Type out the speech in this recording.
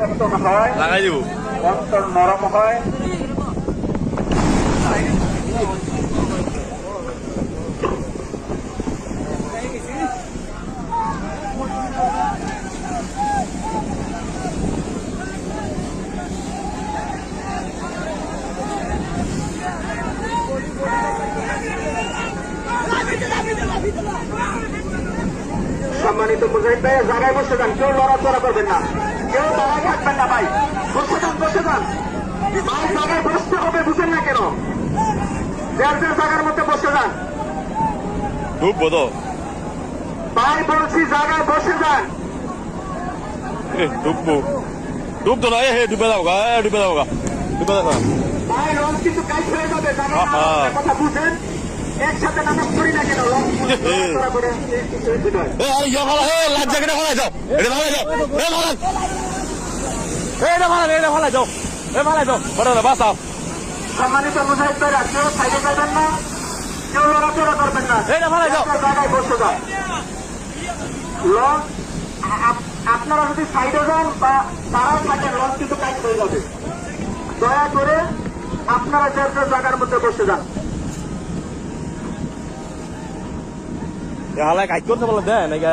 পরিবর্তন হয়, লাগাই দিব অন্তর নরম হয়। সম্মানিত মুজাহিদ ভাই, জায়গায় বসে যান, কেউ লড়াচড়া করবেন না, কেউ দাঁড়ায় থাকবেন না ভাই, বসে যান বসে যান ভাই, জায়গায় বসতে হবে, বুঝেন না কেন? যার যার জায়গার মধ্যে বসে যান ঢুকবো তো ভাই, বলছি জায়গায় বসে যান। ঢুকবো ঢুকতো না হে ডুবে যাও গা ডুবে যাও গা ডুবে যাও ভাই লঞ্চ কিন্তু কাজ হয়ে যাবে, জায়গায় দাঁড়ানোর কথা বুঝেন। একসাথে নামাজ পড়ি না কেন? লঞ্চ লড়াচড়া করে কিছু হয়েছে নয়। লাভ জায়গাটা ভালো যাও এটা ভালো যাও এটা ভালো যাও এ ভালো যাও বড় বাসাও সম্মানিত মুজাহিদ ভাইরা, কেউ সাইডে যাবেন না, কেউ লড়াচড়া করবেন না, এই না, ভালো যাও। একটা জায়গায় বসে যান। লঞ্চ আপনারা যদি সাইডে যান বা তারাও থাকেন, লঞ্চ কিন্তু কাজ হয়ে যাবে। দয়া করে আপনারা যে জায়গার মধ্যে বসে যান। হালায় কাজ করতে বলে দেয় নাকি